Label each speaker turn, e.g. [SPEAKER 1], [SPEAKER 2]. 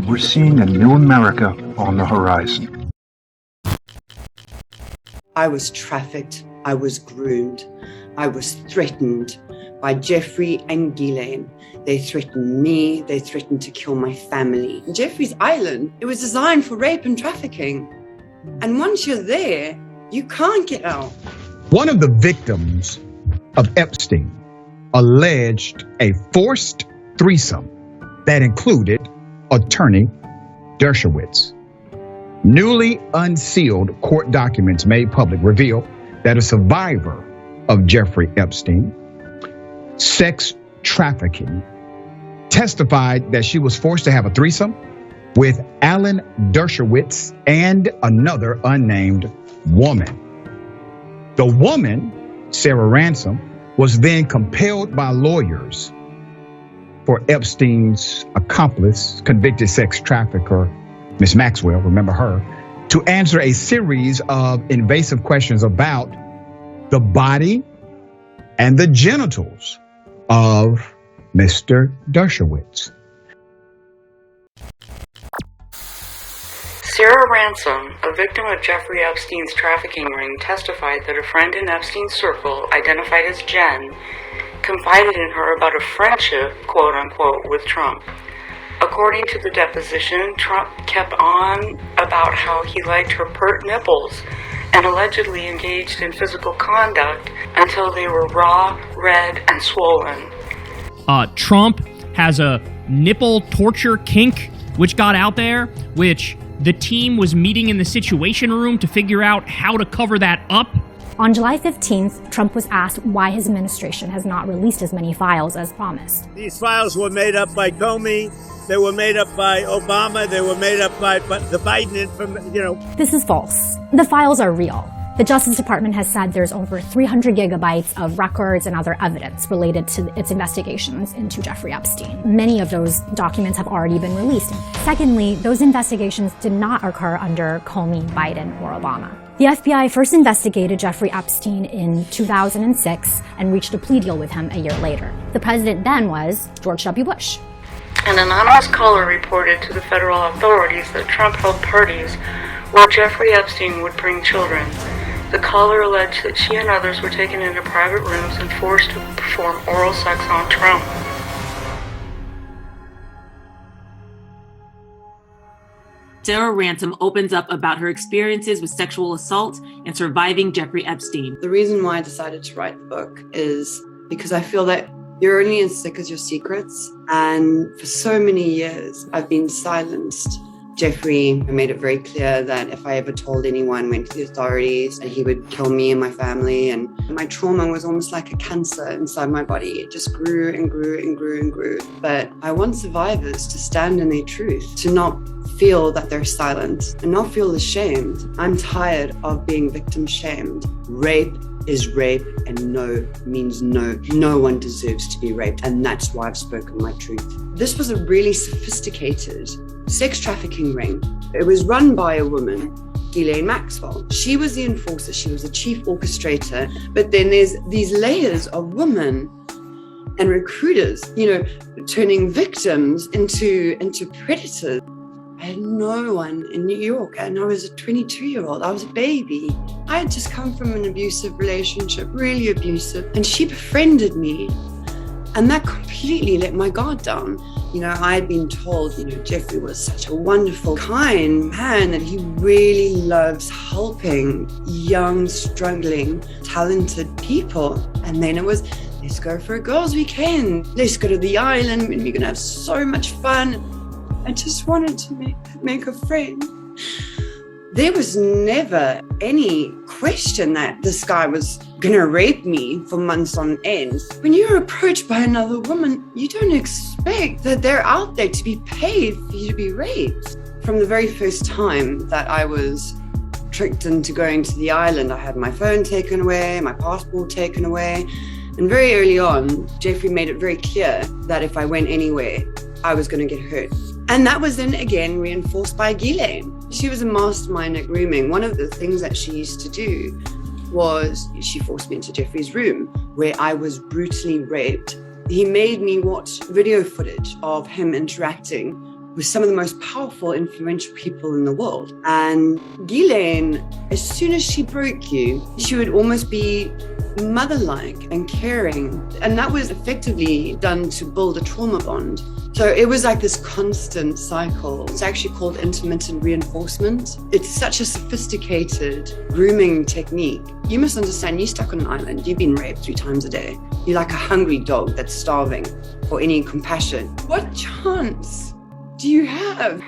[SPEAKER 1] we're seeing a new America on the horizon.
[SPEAKER 2] I was trafficked, I was groomed, I was threatened by Jeffrey and Ghislaine. They threatened me, they threatened to kill my family. Jeffrey's Island, it was designed for rape and trafficking. And once you're there, you can't get out.
[SPEAKER 3] One of the victims of Epstein alleged a forced threesome that included attorney Dershowitz. Newly unsealed court documents made public reveal that a survivor of Jeffrey Epstein sex trafficking testified that she was forced to have a threesome with Alan Dershowitz and another unnamed woman. The woman, Sarah Ransome, was then compelled by lawyers for Epstein's accomplice, convicted sex trafficker, Miss Maxwell, remember her, to answer a series of invasive questions about the body and the genitals of Mr. Dershowitz.
[SPEAKER 4] Sarah Ransome, a victim of Jeffrey Epstein's trafficking ring, testified that a friend in Epstein's circle, identified as Jen, confided in her about a friendship, quote-unquote, with Trump. According to the deposition, Trump kept on about how he liked her pert nipples and allegedly engaged in physical conduct until they were raw, red, and swollen.
[SPEAKER 5] Trump has a nipple torture kink, which got out there, which the team was meeting in the Situation Room to figure out how to cover that up.
[SPEAKER 6] On July 15th, Trump was asked why his administration has not released as many files as promised.
[SPEAKER 7] These files were made up by Comey, they were made up by Obama, they were made up by the Biden,
[SPEAKER 6] This is false. The files are real. The Justice Department has said there's over 300 gigabytes of records and other evidence related to its investigations into Jeffrey Epstein. Many of those documents have already been released. Secondly, those investigations did not occur under Comey, Biden, or Obama. The FBI first investigated Jeffrey Epstein in 2006 and reached a plea deal with him a year later. The president then was George W. Bush.
[SPEAKER 4] An anonymous caller reported to the federal authorities that Trump held parties where Jeffrey Epstein would bring children. The caller alleged that she and others were taken into private rooms and forced to perform oral sex on Trump.
[SPEAKER 8] Sarah Ransome opens up about her experiences with sexual assault and surviving Jeffrey Epstein.
[SPEAKER 2] The reason why I decided to write the book is because I feel that you're only as sick as your secrets. And for so many years, I've been silenced. Jeffrey made it very clear that if I ever told anyone, went to the authorities, that he would kill me and my family. And my trauma was almost like a cancer inside my body. It just grew and grew and grew and grew. But I want survivors to stand in their truth, to not feel that they're silent and not feel ashamed. I'm tired of being victim shamed. Rape is rape, and no means no. No one deserves to be raped, and that's why I've spoken my truth. This was a really sophisticated sex trafficking ring. It was run by a woman, Ghislaine Maxwell. She was the enforcer, she was the chief orchestrator, but then there's these layers of women and recruiters, turning victims into predators. I had no one in New York, and I was a 22-year-old. I was a baby. I had just come from an abusive relationship, really abusive, and she befriended me. And that completely let my guard down. I had been told, Jeffrey was such a wonderful, kind man, that he really loves helping young, struggling, talented people. And then it was, let's go for a girls' weekend. Let's go to the island, and we're going to have so much fun. I just wanted to make a friend. There was never any question that this guy was gonna rape me for months on end. When you're approached by another woman, you don't expect that they're out there to be paid for you to be raped. From the very first time that I was tricked into going to the island, I had my phone taken away, my passport taken away. And very early on, Jeffrey made it very clear that if I went anywhere, I was gonna get hurt. And that was then again reinforced by Ghislaine. She was a mastermind at grooming. One of the things that she used to do was she forced me into Jeffrey's room where I was brutally raped. He made me watch video footage of him interacting with some of the most powerful, influential people in the world. And Ghislaine, as soon as she broke you, she would almost be mother-like and caring. And that was effectively done to build a trauma bond. So it was like this constant cycle. It's actually called intermittent reinforcement. It's such a sophisticated grooming technique. You must understand, you're stuck on an island. You've been raped 3 times a day. You're like a hungry dog that's starving for any compassion. What chance do you have?